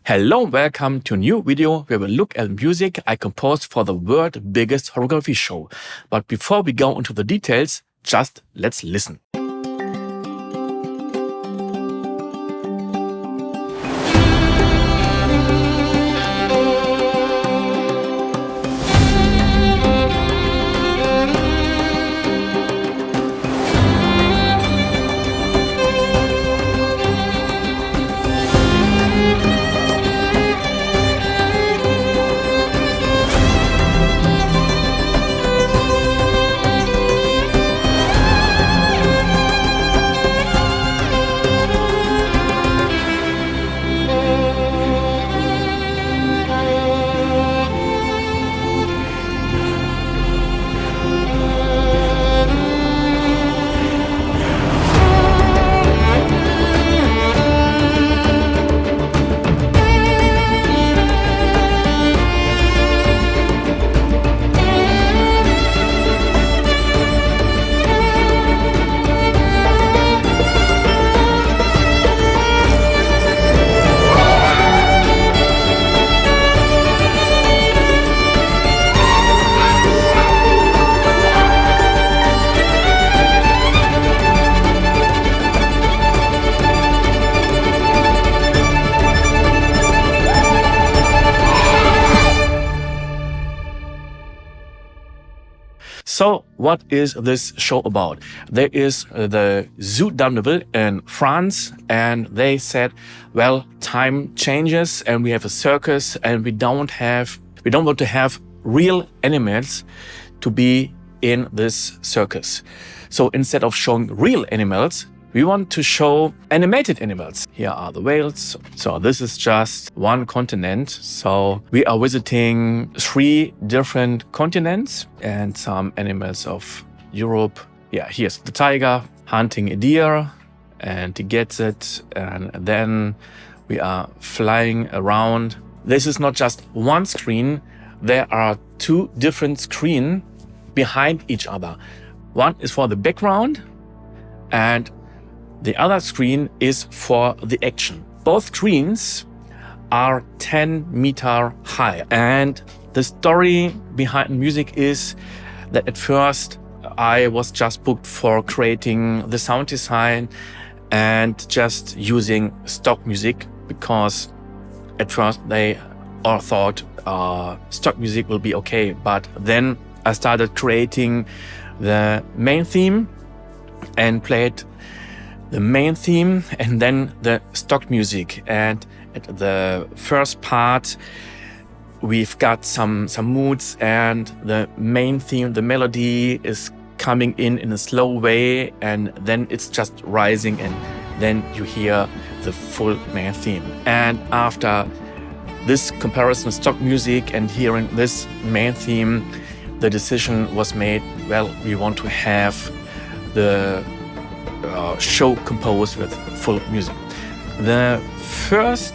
Hello and welcome to a new video where we look at music I composed for the world's biggest holography show. But before we go into the details, just let's listen. So what is this show about? There is the Zoo d'Amneville in France, and they said, well, time changes and we have a circus and we don't want to have real animals to be in this circus. So instead of showing real animals, we want to show animated animals. Here are the whales. So this is just one continent. So we are visiting 3 different continents and some animals of Europe. Yeah, here's the tiger hunting a deer and he gets it. And then we are flying around. This is not just one screen. There are 2 different screens behind each other. One is for the background and the other screen is for the action. Both screens are 10 meters high. And the story behind the music is that at first I was just booked for creating the sound design and just using stock music, because at first they all thought stock music will be okay. But then I started creating the main theme and played the main theme and then the stock music. And at the first part we've got some moods, and the main theme, the melody, is coming in a slow way, and then it's just rising, and then you hear the full main theme. And after this comparison of stock music and hearing this main theme, the decision was made, well, we want to have the show composed with full music. The first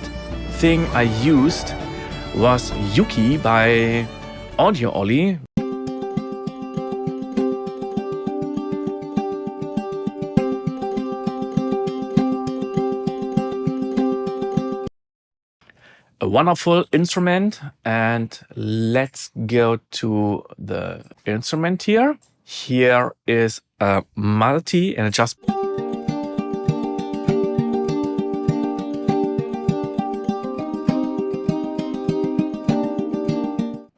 thing I used was Yuki by Audio Ollie. A wonderful instrument, and let's go to the instrument here. Here is a multi, and it just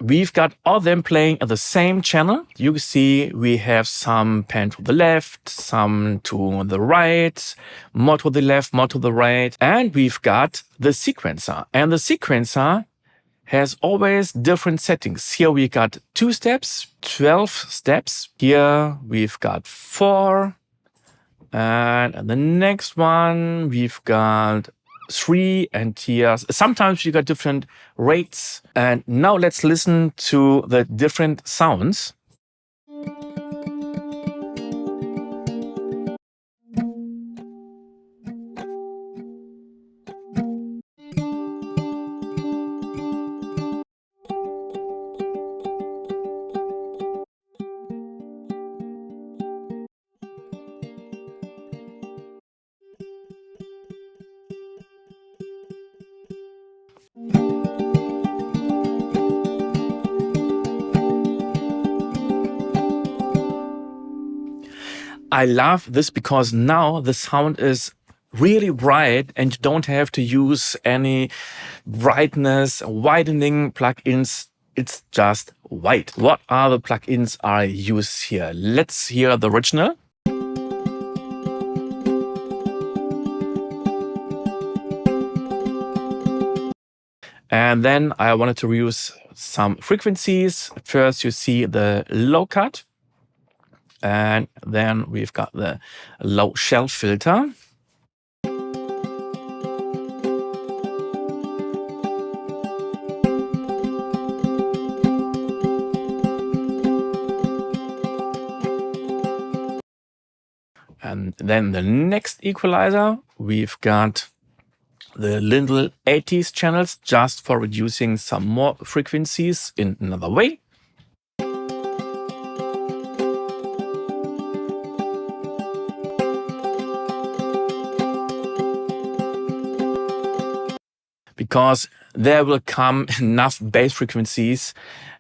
we've got all of them playing at the same channel. You see we have some pan to the left, some to the right, more to the left, more to the right. And we've got the sequencer. And the sequencer has always different settings. Here we got 2 steps, 12 steps. Here we've got 4. And the next one we've got 3, and here sometimes you got different rates. And now let's listen to the different sounds. I love this because now the sound is really bright and you don't have to use any brightness widening plugins. It's just white. What are the plugins I use here? Let's hear the original. And then I wanted to use some frequencies. First, you see the low cut. And then we've got the low shelf filter. And then the next equalizer, we've got the little 80s channels just for reducing some more frequencies in another way. Because there will come enough bass frequencies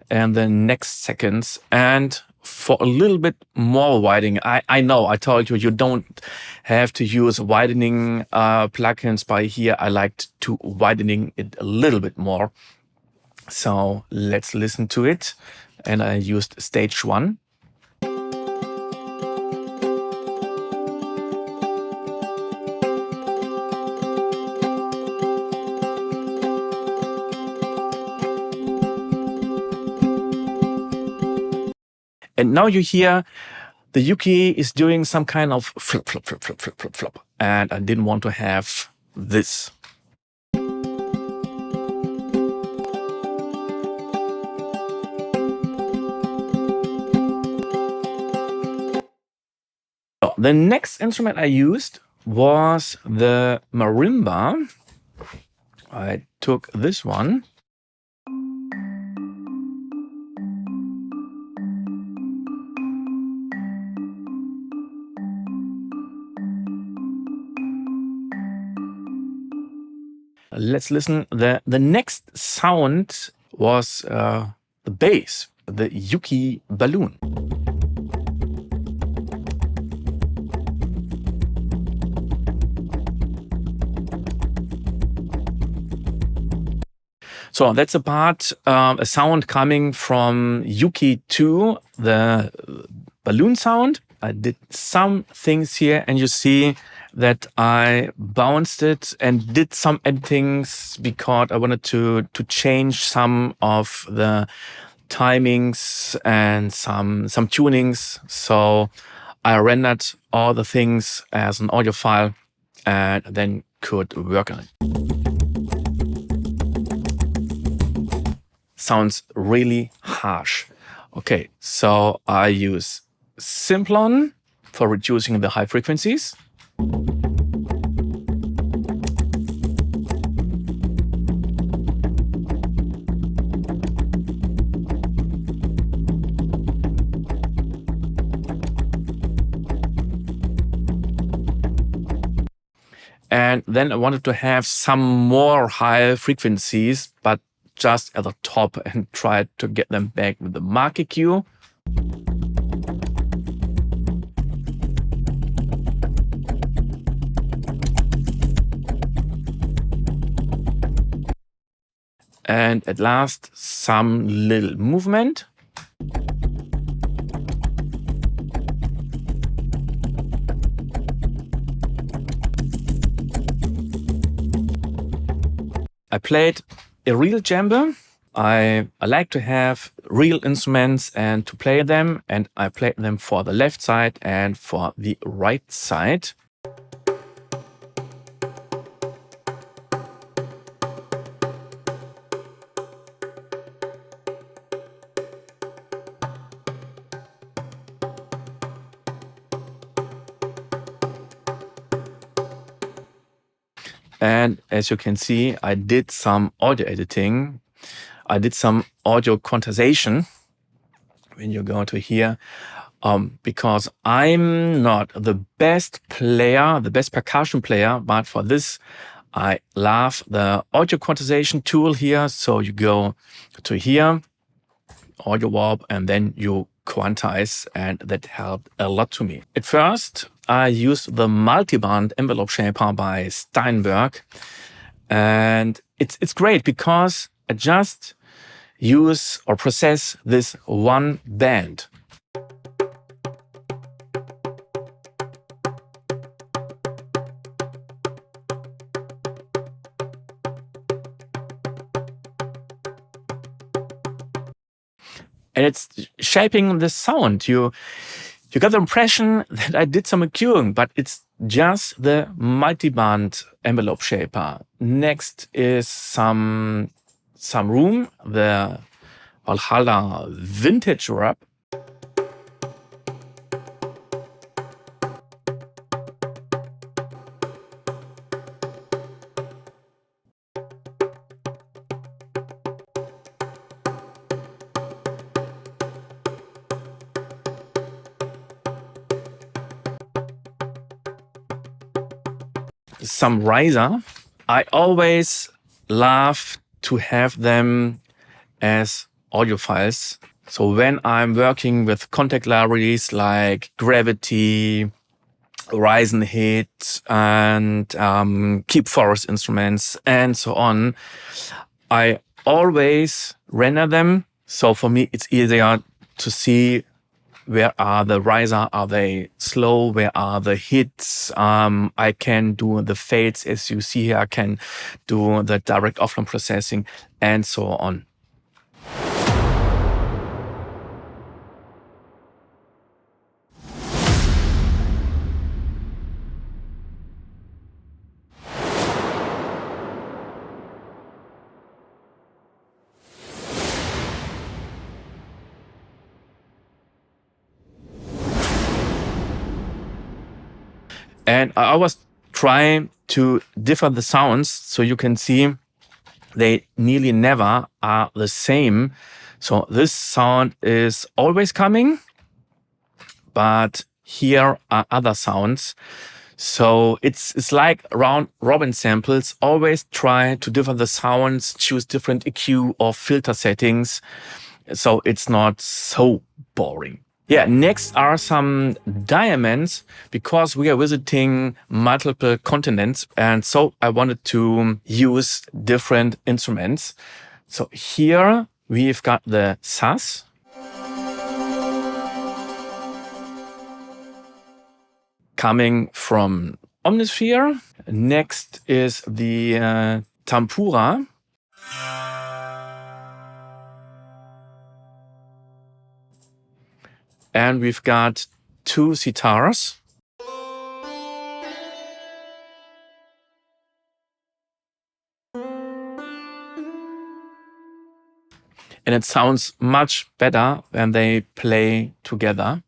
in the next seconds. And for a little bit more widening, I know I told you, you don't have to use widening plugins by here. I liked to widening it a little bit more. So let's listen to it. And I used stage 1. And now you hear the Yuki is doing some kind of flip, flip, flip, flip, flip, flip, flip. And I didn't want to have this. So the next instrument I used was the Marimba. I took this one. Let's listen. The next sound was the bass, the Yuki balloon. So that's a part, a sound coming from Yuki 2, the balloon sound. I did some things here and you see that I bounced it and did some editings because I wanted to change some of the timings and some tunings. So I rendered all the things as an audio file and then could work on it. Sounds really harsh. Okay, so I use Simplon for reducing the high frequencies. And then I wanted to have some more high frequencies, but just at the top, and tried to get them back with the mark EQ. And at last, some little movement. I played a real djembe. I like to have real instruments and to play them, and I played them for the left side and for the right side. And as you can see, I did some audio editing. I did some audio quantization when you go to here, because I'm not the best player, the best percussion player, but for this, I love the audio quantization tool here. So you go to here, audio warp, and then you quantize, and that helped a lot to me. At first, I used the multi-band envelope shaper by Steinberg, and it's great because I just use or process this one band. And it's shaping the sound. You got the impression that I did some EQing, but it's just the multi-band envelope shaper. Next is some room, the Valhalla vintage wrap. Some riser. I always love to have them as audio files. So when I'm working with contact libraries like Gravity, Horizon Hit, and Keep Forest instruments, and so on, I always render them. So for me, it's easier to see where are the riser, are they slow, where are the hits. I can do the fades, as you see here. I can do the direct offline processing, and so on. And I always try to differ the sounds, so you can see they nearly never are the same. So this sound is always coming, but here are other sounds. So it's like round robin samples. Always try to differ the sounds, choose different EQ or filter settings, so it's not so boring. Yeah, next are some diamonds, because we are visiting multiple continents, and so I wanted to use different instruments. So here we've got the sus. Coming from Omnisphere. Next is the Tempura. And we've got two sitars. And it sounds much better when they play together.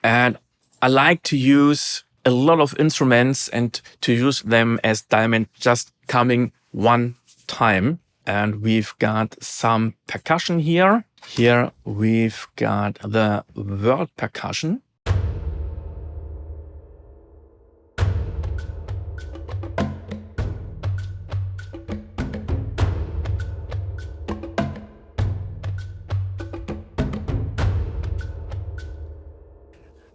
And I like to use a lot of instruments and to use them as diamond just coming one time. And we've got some percussion here. Here we've got the world percussion.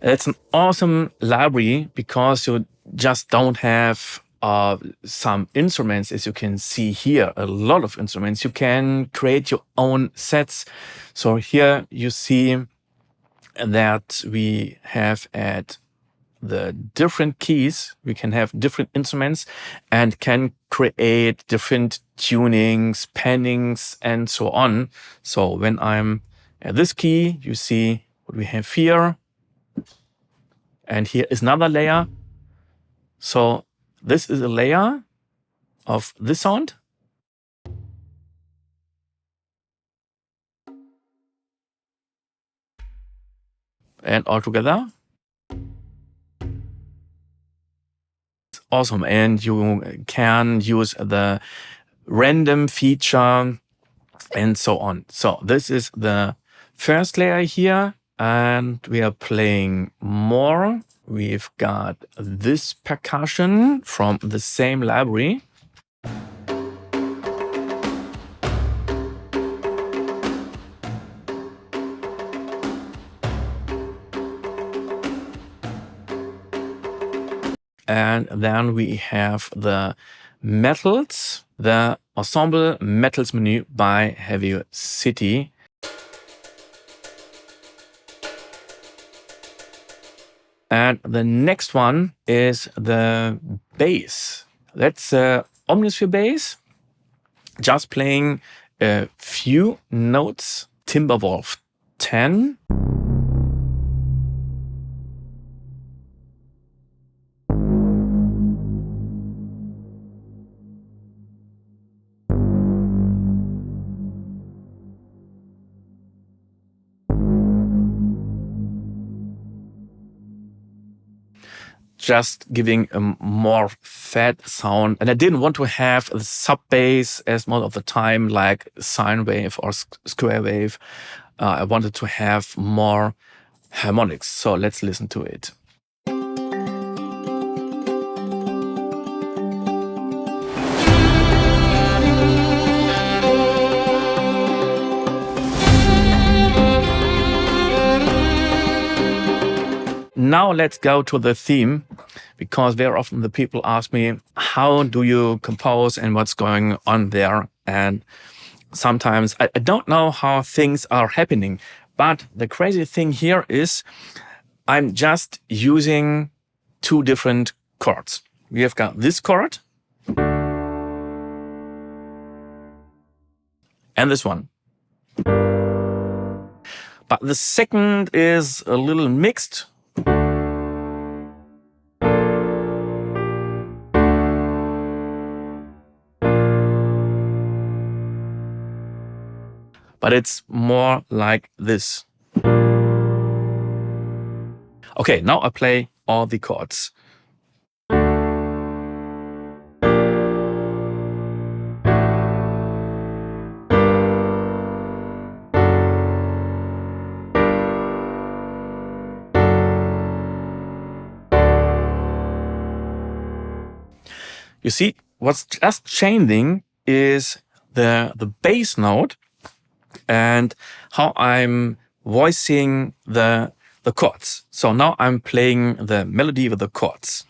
It's an awesome library because you just don't have some instruments, as you can see here, a lot of instruments. You can create your own sets. So here you see that we have at the different keys, we can have different instruments and can create different tunings, pannings, and so on. So when I'm at this key, you see what we have here. And here is another layer. So this is a layer of this sound. And all together. It's awesome. And you can use the random feature and so on. So this is the first layer here. And we are playing more. We've got this percussion from the same library. And then we have the metals, the ensemble metals menu by Heavy City. And the next one is the bass. That's Omnisphere bass. Just playing a few notes. Timberwolf 10. Just giving a more fat sound. And I didn't want to have a sub bass as most of the time, like sine wave or square wave. I wanted to have more harmonics. So let's listen to it. Now let's go to the theme, because very often the people ask me, how do you compose and what's going on there? And sometimes I don't know how things are happening. But the crazy thing here is I'm just using two different chords. We have got this chord and this one. But the second is a little mixed. But it's more like this. Okay, now I play all the chords. You see, what's just changing is the bass note and how I'm voicing the chords. So now I'm playing the melody with the chords.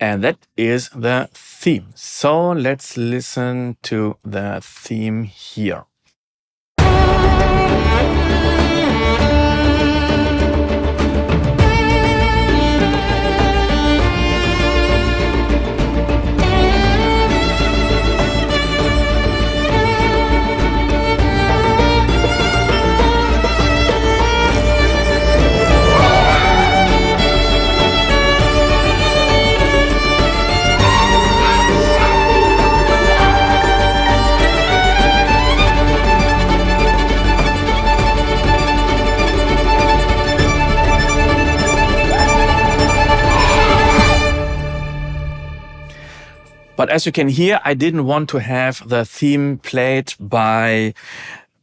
And that is the theme. So let's listen to the theme here. But as you can hear, I didn't want to have the theme played by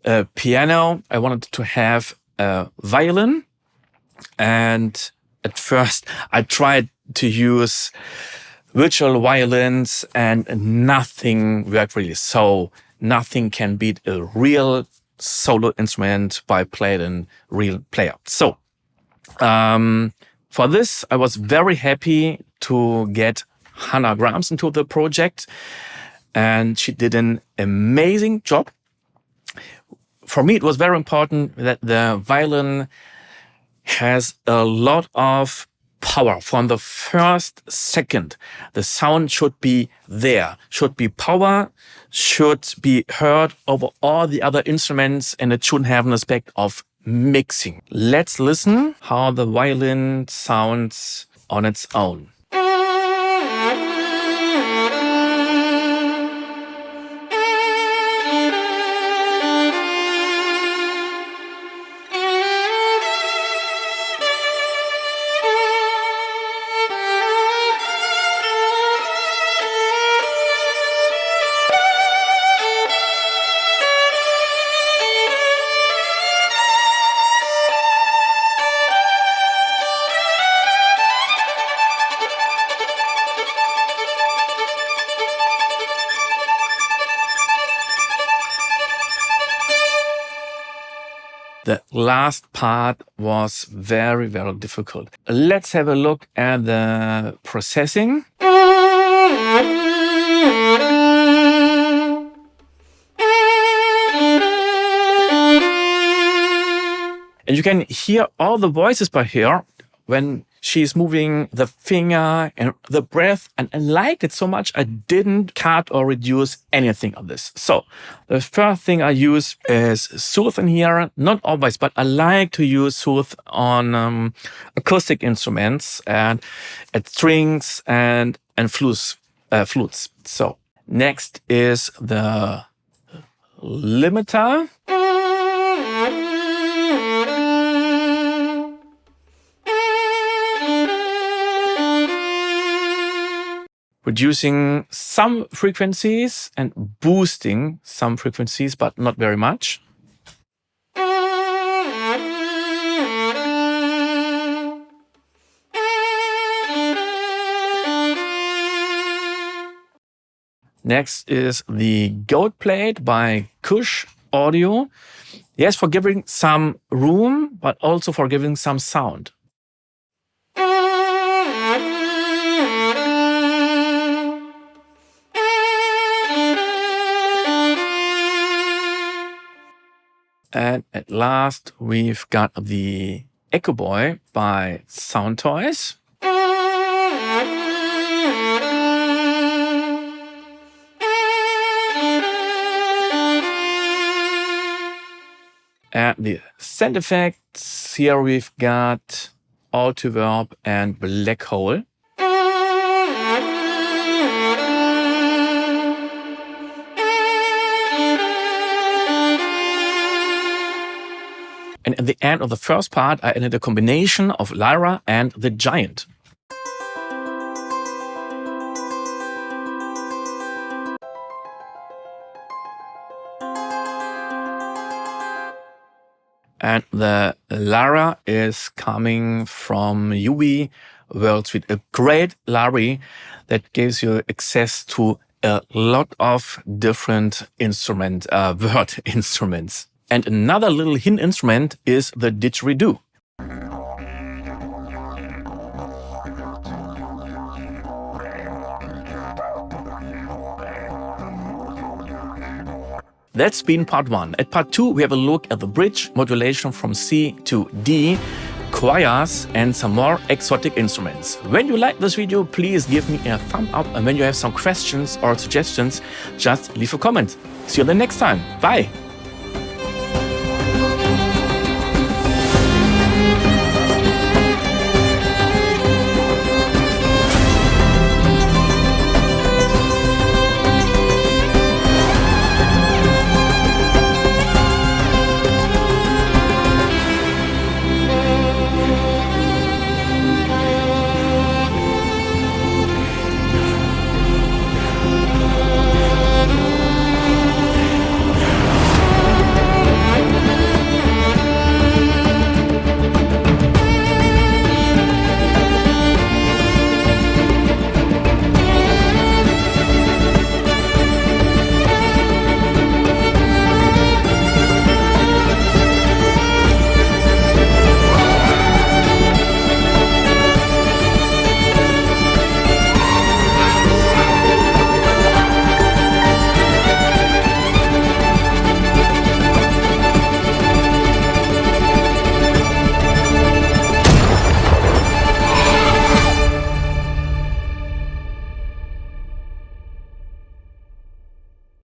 a piano. I wanted to have a violin. And at first I tried to use virtual violins and nothing worked really. So nothing can beat a real solo instrument by playing a real player. So for this, I was very happy to get Hannah Grams into the project, and she did an amazing job. For me, it was very important that the violin has a lot of power. From the first second, the sound should be there, should be power, should be heard over all the other instruments, and it shouldn't have an aspect of mixing. Let's listen how the violin sounds on its own. last part was very, very difficult. Let's have a look at the processing. And you can hear all the voices by her when she's moving the finger and the breath. And I liked it so much, I didn't cut or reduce anything of this. So the first thing I use is Soothe in here. Not always, but I like to use Soothe on acoustic instruments and at strings and flutes. So next is the limiter. Reducing some frequencies and boosting some frequencies, but not very much. Next is the gold plate by Kush Audio. Yes, for giving some room, but also for giving some sound. And at last, we've got the Echo Boy by Sound Toys. And the sound effects, here we've got Altiverb and Black Hole. And at the end of the first part, I added a combination of Lyra and the Giant. And the Lyra is coming from UV World Suite, a great library that gives you access to a lot of different word instruments. And another little hint instrument is the didgeridoo. That's been part 1. At part 2, we have a look at the bridge modulation from C to D, choirs, and some more exotic instruments. When you like this video, please give me a thumb up, and when you have some questions or suggestions, just leave a comment. See you the next time. Bye!